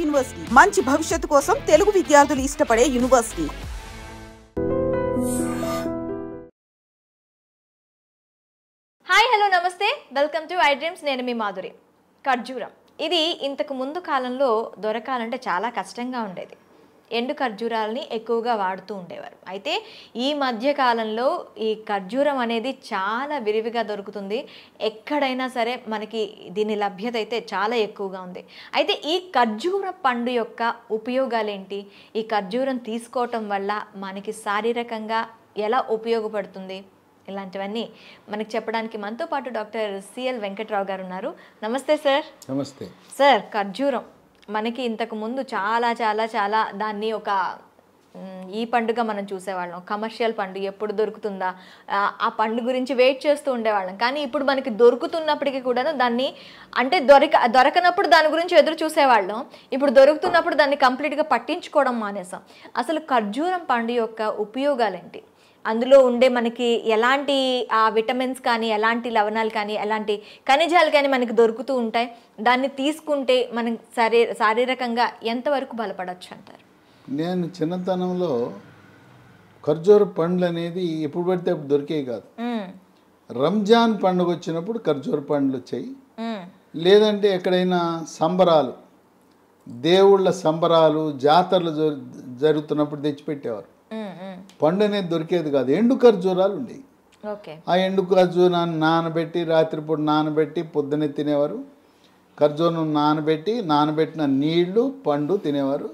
University మంచి భవిష్యత్తు కోసం తెలుగు విద్యార్థులు ఇష్టపడే యూనివర్సిటీ. హాయ్ హలో నమస్తే, వెల్కమ్ టు ఐ డ్రీమ్స్. నేను మీ మాధురి. ఖర్జూరం ఇది ఇంతకు ముందు కాలంలో దొరకాలంటే చాలా కష్టంగా ఉండేది. ఎండు ఖర్జూరాలని ఎక్కువగా వాడుతూ ఉండేవారు. అయితే ఈ మధ్య కాలంలో ఈ ఖర్జూరం అనేది చాలా విరివిగా దొరుకుతుంది. ఎక్కడైనా సరే మనకి దీని లభ్యత అయితే చాలా ఎక్కువగా ఉంది. అయితే ఈ ఖర్జూర పండు యొక్క ఉపయోగాలు ఏంటి? ఈ ఖర్జూరం తీసుకోవటం వల్ల మనకి శారీరకంగా ఎలా ఉపయోగపడుతుంది? ఇలాంటివన్నీ మనకి చెప్పడానికి మనతో పాటు డాక్టర్ సిఎల్ వెంకట్రావు గారు ఉన్నారు. నమస్తే సార్. నమస్తే సార్. ఖర్జూరం మనకి ఇంతకు ముందు చాలా చాలా చాలా దాన్ని ఒక ఈ పండుగ మనం చూసేవాళ్ళం. కమర్షియల్ పండు ఎప్పుడు దొరుకుతుందా, ఆ పండు గురించి వెయిట్ చేస్తూ ఉండేవాళ్ళం. కానీ ఇప్పుడు మనకి దొరుకుతున్నప్పటికీ కూడాను దాన్ని అంటే దొరకనప్పుడు దాని గురించి ఎదురు చూసేవాళ్ళం. ఇప్పుడు దొరుకుతున్నప్పుడు దాన్ని కంప్లీట్గా పట్టించుకోవడం మానేసాం. అసలు ఖర్జూరం పండు యొక్క ఉపయోగాలు ఏంటి? అందులో ఉండే మనకి ఎలాంటి విటమిన్స్ కానీ, ఎలాంటి లవణాలు కానీ, ఎలాంటి ఖనిజాలు కానీ మనకి దొరుకుతూ ఉంటాయి? దాన్ని తీసుకుంటే మనం శారీరకంగా ఎంతవరకు బలపడవచ్చు అంటారు? నేను చిన్నతనంలో ఖర్జూర పండ్లు అనేది ఎప్పుడు పడితే అప్పుడు దొరికేవి కాదు. రంజాన్ పండుగ వచ్చినప్పుడు ఖర్జూర పండ్లు వచ్చాయి. లేదంటే ఎక్కడైనా సంబరాలు, దేవుళ్ళ సంబరాలు, జాతరలు జరుగుతున్నప్పుడు తెచ్చిపెట్టేవారు. పండు అనేది దొరికేది కాదు. ఎండు ఖర్జూరాలు ఉండేవి. ఆ ఎండు ఖర్జూరాన్ని నానబెట్టి, రాత్రిపూట నానబెట్టి పొద్దున్నే తినేవారు. ఖర్జూరం నానబెట్టిన నీళ్లు, పండు తినేవారు.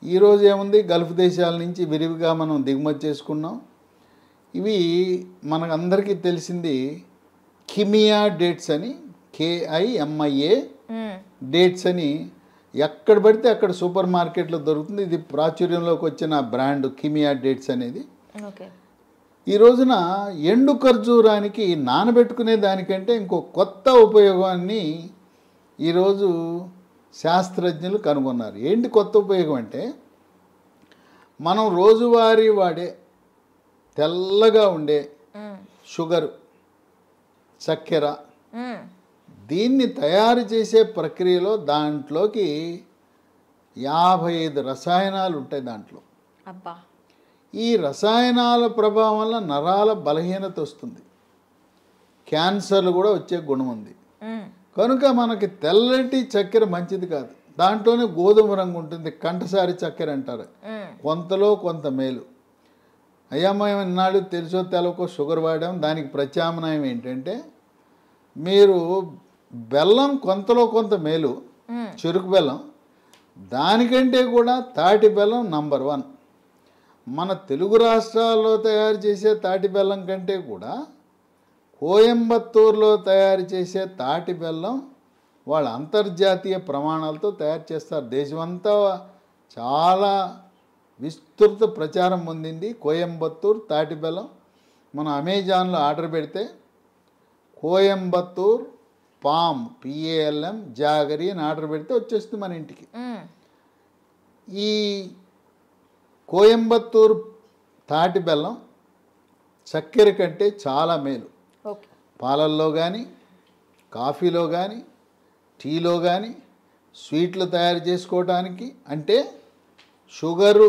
ఈరోజు ఏముంది, గల్ఫ్ దేశాల నుంచి విరివిగా మనం దిగుమతి చేసుకున్నాం. ఇవి మనకందరికీ తెలిసింది కిమియా డేట్స్ అని, KIMIA డేట్స్ అని ఎక్కడ పడితే అక్కడ సూపర్ మార్కెట్లో దొరుకుతుంది. ఇది ప్రాచుర్యంలోకి వచ్చిన బ్రాండ్ కిమియా డేట్స్ అనేది. ఈ రోజున ఎండు ఖర్జూరానికి నానబెట్టుకునే దానికంటే ఇంకో కొత్త ఉపయోగాన్ని ఈరోజు శాస్త్రజ్ఞులు కనుగొన్నారు. ఏంటి కొత్త ఉపయోగం అంటే, మనం రోజువారీ వాడే తెల్లగా ఉండే షుగరు, చక్కెర, దీన్ని తయారు చేసే ప్రక్రియలో దాంట్లోకి 55 రసాయనాలు ఉంటాయి దాంట్లో. ఈ రసాయనాల ప్రభావం వల్ల నరాల బలహీనత వస్తుంది, క్యాన్సర్లు కూడా వచ్చే గుణం ఉంది. కనుక మనకి తెల్లటి చక్కెర మంచిది కాదు. దాంట్లోనే గోధుమ రంగు ఉంటుంది, కంటసారి చక్కెర అంటారు. కొంతలో కొంత మేలు. అయ్యా మేము ఇన్నాళ్ళు తెలుసో తెలవకో షుగర్ వాడాం. దానికి ప్రత్యామ్నాయం ఏంటంటే, మీరు బెల్లం కొంతలో కొంత మేలు, చెరుకు బెల్లం. దానికంటే కూడా తాటి బెల్లం నంబర్ 1. మన తెలుగు రాష్ట్రాల్లో తయారు చేసే తాటి బెల్లం కంటే కూడా కోయంబత్తూరులో తయారు చేసే తాటి బెల్లం వాళ్ళ అంతర్జాతీయ ప్రమాణాలతో తయారు చేస్తారు. దేశమంతా చాలా విస్తృత ప్రచారం పొందింది కోయంబత్తూరు తాటి బెల్లం. మనం అమెజాన్లో ఆర్డర్ పెడితే కోయంబత్తూర్ పామ్ PALM జాగరి అని ఆర్డర్ పెడితే వచ్చేస్తుంది మన ఇంటికి. ఈ కోయంబత్తూర్ తాటి బెల్లం చక్కెర కంటే చాలా మేలు. పాలల్లో కానీ, కాఫీలో కానీ, టీలో కానీ, స్వీట్లు తయారు చేసుకోవడానికి, అంటే షుగరు,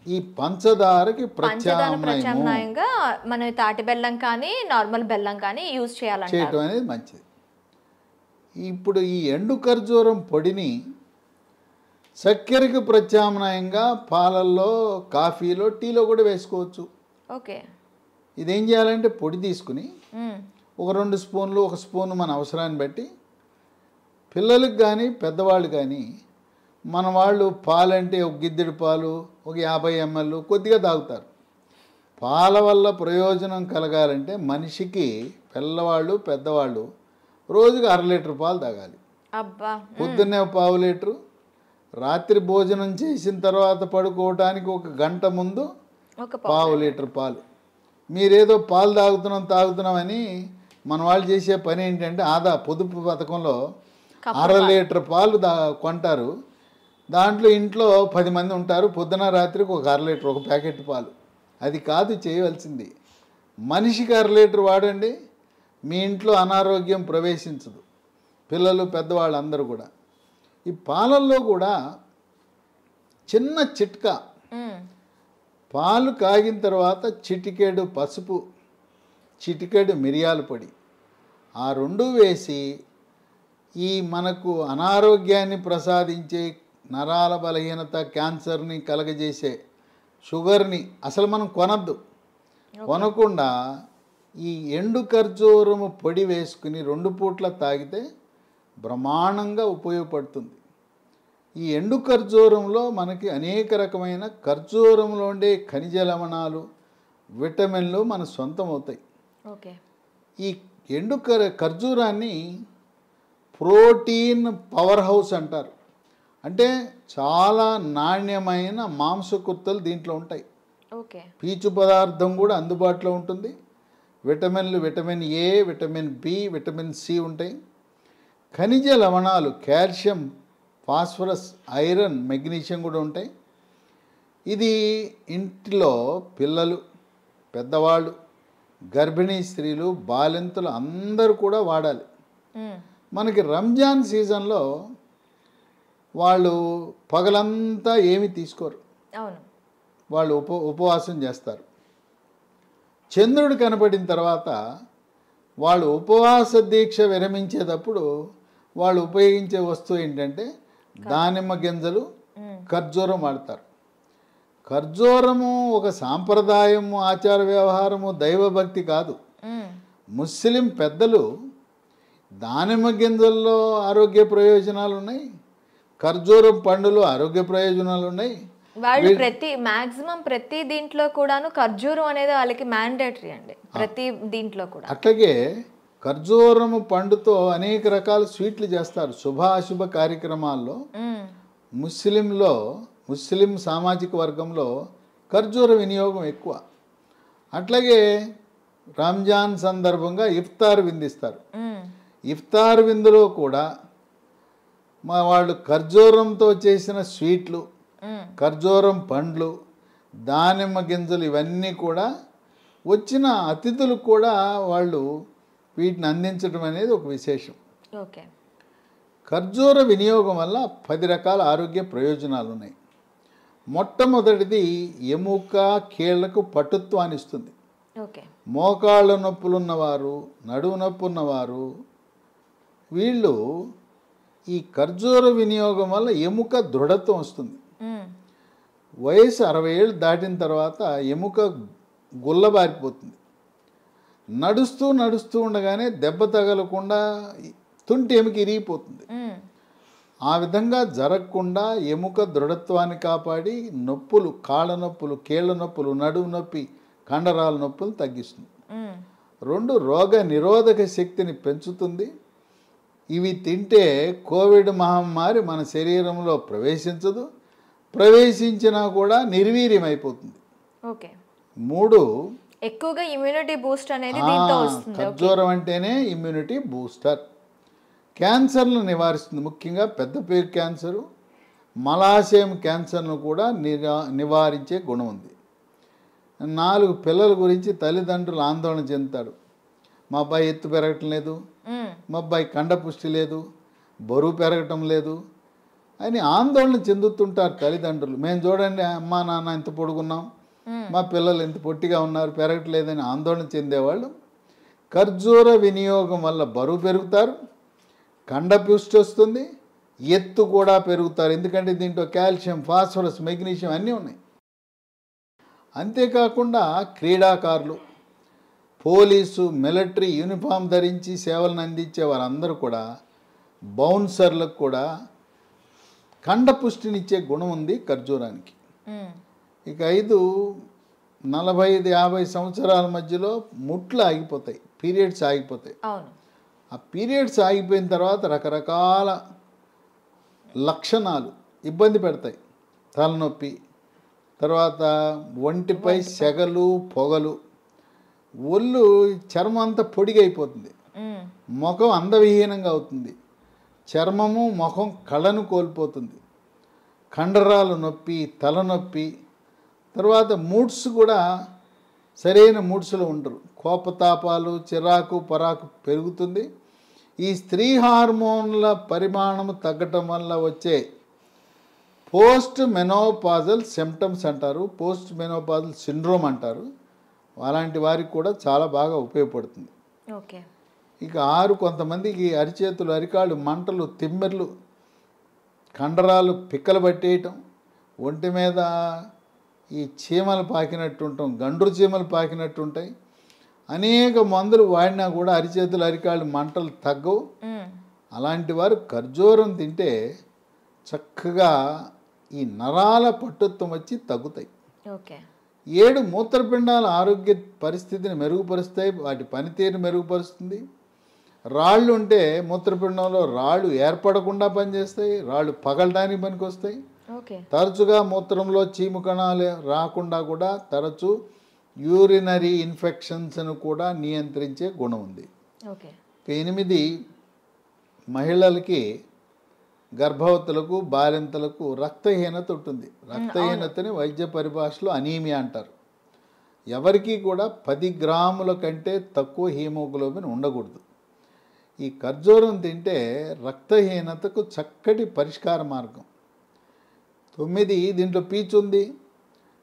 ఈ పంచదారకి ప్రత్యామ్నాయంగా మనం తాటి బెల్లం కానీ నార్మల్ బెల్లం కానీ యూజ్ చేయడం అనేది మంచిది. ఇప్పుడు ఈ ఎండు ఖర్జూరం పొడిని చక్కెరకి ప్రత్యామ్నాయంగా పాలల్లో, కాఫీలో, టీలో కూడా వేసుకోవచ్చు. ఇదేం చేయాలంటే, పొడి తీసుకుని ఒక 2 స్పూన్లు, 1 స్పూన్ మన అవసరాన్ని బట్టి, పిల్లలకు కానీ పెద్దవాళ్ళు కానీ, మన వాళ్ళు పాలంటే ఒక గిద్దెడు పాలు, ఒక 50 ml కొద్దిగా తాగుతారు. పాల వల్ల ప్రయోజనం కలగాలంటే మనిషికి, పిల్లవాళ్ళు పెద్దవాళ్ళు రోజుకి 1/2 లీటర్ పాలు తాగాలి. పొద్దున్నే 1/2 లీటరు, రాత్రి భోజనం చేసిన తర్వాత పడుకోవటానికి 1 గంట ముందు 1/2 లీటర్ పాలు. మీరేదో పాలు తాగుతున్నామని మన వాళ్ళు చేసే పని ఏంటంటే, పొదుపు పథకంలో 1/2 లీటర్ పాలు కొంటారు. దాంట్లో ఇంట్లో 10 మంది ఉంటారు, పొద్దున రాత్రికి 1/2 లీటర్, 1 ప్యాకెట్ పాలు. అది కాదు చేయవలసింది. మనిషికి 1/2 లీటర్ వాడండి, మీ ఇంట్లో అనారోగ్యం ప్రవేశించదు. పిల్లలు పెద్దవాళ్ళు అందరూ కూడా ఈ పాలల్లో కూడా చిన్న చిట్కా, పాలు కాగిన తర్వాత చిటికెడు పసుపు, చిటికెడు మిరియాల పొడి, ఆ రెండు వేసి ఈ మనకు అనారోగ్యాన్ని ప్రసాదించే నరాల బలహీనత, క్యాన్సర్ని కలగజేసే షుగర్ని అసలు మనం కొనద్దు. కొనకుండా ఈ ఎండు ఖర్జూరము పొడి వేసుకుని 2 పూట్ల తాగితే బ్రహ్మాండంగా ఉపయోగపడుతుంది. ఈ ఎండు ఖర్జూరంలో మనకి అనేక రకమైన ఖర్జూరంలో ఉండే ఖనిజ లవణాలు, విటమిన్లు మన సొంతం అవుతాయి. ఓకే. ఈ ఎండు ఖర్జూరాన్ని ప్రోటీన్ పవర్ హౌస్ అంటారు. అంటే చాలా నాణ్యమైన మాంసకృత్తులు దీంట్లో ఉంటాయి. ఓకే. పీచు పదార్థం కూడా అందుబాటులో ఉంటుంది. విటమిన్లు vitamin A, vitamin B, vitamin C ఉంటాయి. ఖనిజ లవణాలు కాల్షియం, ఫాస్ఫరస్, ఐరన్, మెగ్నీషియం కూడా ఉంటాయి. ఇది ఇంటిలో పిల్లలు, పెద్దవాళ్ళు, గర్భిణీ స్త్రీలు, బాలింతలు అందరూ కూడా వాడాలి. మనకి రంజాన్ సీజన్లో వాళ్ళు పగలంతా ఏమి తీసుకోరు. అవును. వాళ్ళు ఉపవాసం చేస్తారు. చంద్రుడు కనపడిన తర్వాత వాళ్ళు ఉపవాస దీక్ష విరమించేటప్పుడు వాళ్ళు ఉపయోగించే వస్తువు ఏంటంటే దానిమ్మ గింజలు, ఖర్జూరం వాడతారు. ఖర్జూరము ఒక సాంప్రదాయము, ఆచార వ్యవహారము, దైవభక్తి కాదు. ముస్లిం పెద్దలు దానిమ్మ గింజల్లో ఆరోగ్య ప్రయోజనాలు ఉన్నాయి, ఖర్జూరం పండులో ఆరోగ్య ప్రయోజనాలు ఉన్నాయి. వాళ్ళు మాక్సిమం ప్రతి దీంట్లో కూడాను ఖర్జూరం అనేది వాళ్ళకి మ్యాండేటరీ అండి, ప్రతి దీంట్లో కూడా. అట్లాగే ఖర్జూరము పండుతో అనేక రకాల స్వీట్లు చేస్తారు. శుభాశుభ కార్యక్రమాల్లో ముస్లిం సామాజిక వర్గంలో ఖర్జూర వినియోగం ఎక్కువ. అట్లాగే రంజాన్ సందర్భంగా ఇఫ్తార్ విందిస్తారు. ఇఫ్తార్ విందులో కూడా వాళ్ళు ఖర్జూరంతో చేసిన స్వీట్లు, ఖర్జూరం పండ్లు, దానిమ్మ గింజలు ఇవన్నీ కూడా వచ్చిన అతిథులకు కూడా వాళ్ళు వీటిని అందించడం అనేది ఒక విశేషం. ఓకే. ఖర్జూర వినియోగం వల్ల 10 రకాల ఆరోగ్య ప్రయోజనాలు ఉన్నాయి. మొట్టమొదటిది ఎముక, కీళ్లకు పటుత్వాన్ని ఇస్తుంది. ఓకే. మోకాళ్ళ నొప్పులున్నవారు, నడుము నొప్పి ఉన్నవారు వీళ్ళు ఈ ఖర్జూర వినియోగం వల్ల ఎముక దృఢత్వం వస్తుంది. వయసు 60 ఏళ్ళు దాటిన తర్వాత ఎముక గుల్లబారిపోతుంది. నడుస్తూ ఉండగానే దెబ్బ తగలకుండా తుంటి ఎముక ఇరిగిపోతుంది. ఆ విధంగా జరగకుండా ఎముక దృఢత్వాన్ని కాపాడి నొప్పులు, కాళ్ళ నొప్పులు, కీళ్ళ నొప్పులు, నడుము నొప్పి, కండరాల నొప్పులు తగ్గిస్తుంది. 2 రోగ నిరోధక శక్తిని పెంచుతుంది. ఇవి తింటే కోవిడ్ మహమ్మారి మన శరీరంలో ప్రవేశించదు, ప్రవేశించినా కూడా నిర్వీర్యమైపోతుంది. ఓకే. 3 ఎక్కువగా ఇమ్యూనిటీ బూస్ట్ అనేది దీంతో వస్తుంది. ఖర్జూరం అంటేనే ఇమ్యూనిటీ బూస్టర్. క్యాన్సర్ను నివారిస్తుంది. ముఖ్యంగా పెద్దపేగు క్యాన్సరు, మలాశయం క్యాన్సర్ను కూడా నివారించే గుణం ఉంది. 4 పిల్లల గురించి తల్లిదండ్రులు ఆందోళన చెందుతాడు. మా అబ్బాయి ఎత్తు పెరగటం లేదు, మా అబ్బాయి కండపుష్టి లేదు, బరువు పెరగటం లేదు అని ఆందోళన చెందుతుంటారు తల్లిదండ్రులు. మేము చూడండి అమ్మా నాన్న ఎంత పొడుగున్నాం, మా పిల్లలు ఎంత పొట్టిగా ఉన్నారు, పెరగట్లేదని ఆందోళన చెందేవాళ్ళు ఖర్జూర వినియోగం వల్ల బరువు పెరుగుతారు, కండపుష్టి వస్తుంది, ఎత్తు కూడా పెరుగుతారు. ఎందుకంటే దీంట్లో కాల్షియం, ఫాస్ఫరస్, మెగ్నీషియం అన్నీ ఉన్నాయి. అంతేకాకుండా క్రీడాకారులు, పోలీసు, మిలిటరీ యూనిఫామ్ ధరించి సేవలను అందించే వారందరూ కూడా, బౌన్సర్లకు కూడా కండపుష్టినిచ్చే గుణం ఉంది ఖర్జూరానికి. ఇక 5 45-50 సంవత్సరాల మధ్యలో ముట్లు ఆగిపోతాయి, పీరియడ్స్ ఆగిపోతాయి. ఆ పీరియడ్స్ ఆగిపోయిన తర్వాత రకరకాల లక్షణాలు ఇబ్బంది పెడతాయి. తలనొప్పి, తర్వాత ఒంటిపై సెగలు, పొగలు, ఒళ్ళు చర్మం అంతా పొడిగైపోతుంది, ముఖం అందవిహీనంగా అవుతుంది, చర్మము ముఖం కళను కోల్పోతుంది, కండరాలు నొప్పి, తలనొప్పి, తర్వాత మూడ్స్ కూడా సరైన మూడ్స్లో ఉండరు, కోపతాపాలు, చిరాకు, పరాకు పెరుగుతుంది. ఈ స్త్రీ హార్మోన్ల పరిమాణం తగ్గటం వల్ల వచ్చే పోస్ట్ మెనోపాజల్ సిమ్టమ్స్ అంటారు, పోస్ట్ మెనోపాజల్ సిండ్రోమ్ అంటారు. అలాంటి వారికి కూడా చాలా బాగా ఉపయోగపడుతుంది. ఓకే. ఇక 6 కొంతమందికి అరిచేతులు, అరికాళ్ళు మంటలు, తిమ్మెర్లు, కండరాలు పిక్కలు పట్టేయటం, ఒంటి మీద ఈ చీమలు పాకినట్టు ఉంటాం, గండ్రు చీమలు పాకినట్టు ఉంటాయి. అనేక మందులు వాడినా కూడా అరిచేతులు, అరికాళ్ళు మంటలు తగ్గవు. అలాంటి వారు ఖర్జూరం తింటే చక్కగా ఈ నరాల పట్టుత్వం వచ్చి తగ్గుతాయి. ఓకే. 7 మూత్రపిండాల ఆరోగ్య పరిస్థితిని మెరుగుపరుస్తాయి, వాటి పనితీరుని మెరుగుపరుస్తుంది. రాళ్ళు ఉంటే మూత్రపిండంలో రాళ్ళు ఏర్పడకుండా పనిచేస్తాయి, రాళ్ళు పగలడానికి పనికొస్తాయి. తరచుగా మూత్రంలో చీము కణాలు రాకుండా కూడా తరచు యూరినరీ ఇన్ఫెక్షన్స్ను కూడా నియంత్రించే గుణం ఉంది. 8 మహిళలకి, గర్భవతులకు, బాలింతలకు రక్తహీనత ఉంటుంది. రక్తహీనతని వైద్య పరిభాషలో అనీమియా అంటారు. ఎవరికీ కూడా 10 గ్రాముల కంటే తక్కువ హీమోగ్లోబిన్ ఉండకూడదు. ఈ ఖర్జూరం తింటే రక్తహీనతకు చక్కటి పరిష్కార మార్గం. 9 దీంట్లో పీచు ఉంది,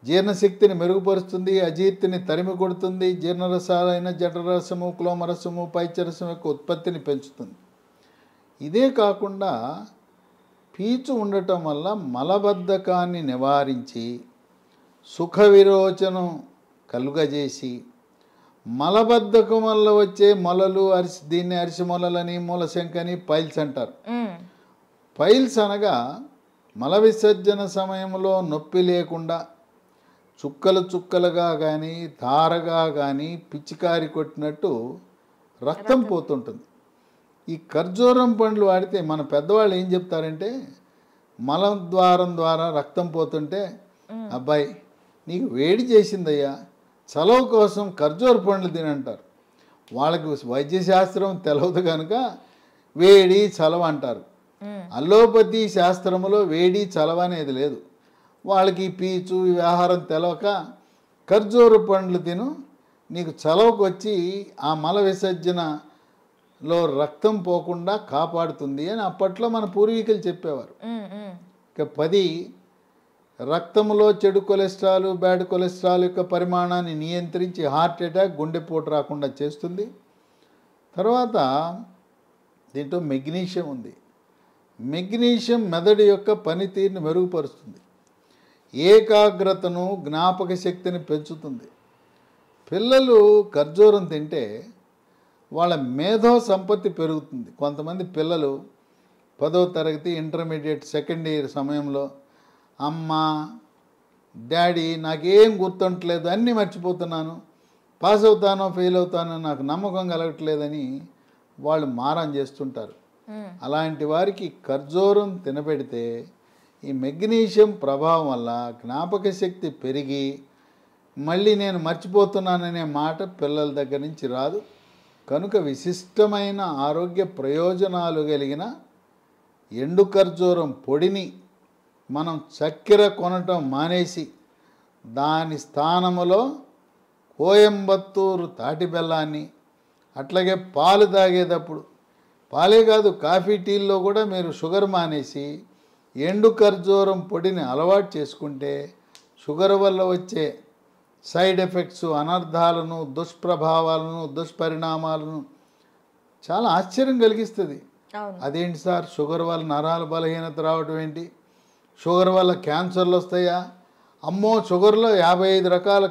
జీర్ణశక్తిని మెరుగుపరుస్తుంది, అజీర్తిని తరిమి కొడుతుంది, జీర్ణరసాలైన జఠరసము, క్లోమరసము, పైత్యరసం యొక్క ఉత్పత్తిని పెంచుతుంది. ఇదే కాకుండా పీచు ఉండటం వల్ల మలబద్ధకాన్ని నివారించి సుఖ విరోచనం కలుగజేసి మలబద్ధకం వల్ల వచ్చే మొలలు, దీన్ని అరిసి మొలలని, మూలశంకని, పైల్స్ అంటారు. పైల్స్ అనగా మల విసర్జన సమయంలో నొప్పి లేకుండా చుక్కలు చుక్కలుగా కానీ ధారగా కానీ పిచ్చికారి కొట్టినట్టు రక్తం పోతుంటుంది. ఈ ఖర్జూరం పండ్లు వాడితే మన పెద్దవాళ్ళు ఏం చెప్తారంటే, మలద్వారం ద్వారా రక్తం పోతుంటే, అబ్బాయి నీకు వేడి చేసిందయ్యా, చలవ కోసం ఖర్జూర పండ్లు తినంటారు. వాళ్ళకి వైద్యశాస్త్రం తెలవదు కనుక వేడి చలవ అంటారు. అల్లోపతి శాస్త్రములో వేడి చలవ అనేది లేదు. వాళ్ళకి పీచు ఈ ఆహారం తెలవక ఖర్జూర పండ్లు తిను, నీకు చలవకు వచ్చి ఆ మల విసర్జనలో రక్తం పోకుండా కాపాడుతుంది అని అప్పట్లో మన పూర్వీకులు చెప్పేవారు. ఇక 10 రక్తంలో చెడు కొలెస్ట్రాల్, బ్యాడ్ కొలెస్ట్రాల్ యొక్క పరిమాణాన్ని నియంత్రించి హార్ట్ అటాక్, గుండెపోటు రాకుండా చేస్తుంది. తర్వాత దీంట్లో మెగ్నీషియం ఉంది. మెగ్నీషియం మెదడు యొక్క పనితీరుని మెరుగుపరుస్తుంది, ఏకాగ్రతను, జ్ఞాపక శక్తిని పెంచుతుంది. పిల్లలు ఖర్జూరం తింటే వాళ్ళ మేధో సంపత్తి పెరుగుతుంది. కొంతమంది పిల్లలు 10వ తరగతి, ఇంటర్మీడియట్, సెకండ్ ఇయర్ సమయంలో అమ్మ, డాడీ నాకేం గుర్తుంటలేదు, అన్నీ మర్చిపోతున్నాను, పాస్ అవుతానో ఫెయిల్ అవుతానో నాకు నమ్మకం కలగట్లేదని వాళ్ళు మారం చేస్తుంటారు. అలాంటి వారికి ఖర్జూరం తినబెడితే ఈ మెగ్నీషియం ప్రభావం వల్ల జ్ఞాపక శక్తి పెరిగి మళ్ళీ నేను మర్చిపోతున్నాననే మాట పిల్లల దగ్గర నుంచి రాదు. కనుక విశిష్టమైన ఆరోగ్య ప్రయోజనాలు కలిగిన ఎండు ఖర్జూరం పొడిని మనం చక్కెర కొనటం మానేసి దాని స్థానములో కోయంబత్తూరు తాటి బెల్లాన్ని, అట్లాగే పాలు తాగేటప్పుడు, పాలే కాదు కాఫీ టీల్లో కూడా మీరు షుగర్ మానేసి ఎండు ఖర్జూరం పొడిని అలవాటు చేసుకుంటే షుగర్ వల్ల వచ్చే సైడ్ ఎఫెక్ట్స్, అనర్థాలను, దుష్ప్రభావాలను, దుష్పరిణామాలను చాలా ఆశ్చర్యం కలిగిస్తుంది. అదేంటి సార్, షుగర్ వల్ల నరాల బలహీనత రావటం ఏంటి, షుగర్ వల్ల క్యాన్సర్లు వస్తాయా, అమ్మో షుగర్లో 55 రకాల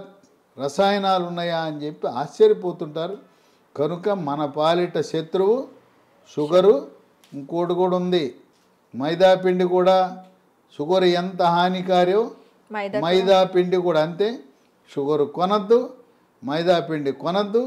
రసాయనాలు ఉన్నాయా అని చెప్పి ఆశ్చర్యపోతుంటారు. కనుక మన పాలిట శత్రువు షుగరు. ఇంకోటి కూడా ఉంది, మైదా పిండి కూడా. షుగర్ ఎంత హానికారో మైదా పిండి కూడా అంతే. షుగర్ కొనద్దు, మైదా పిండి కొనద్దు.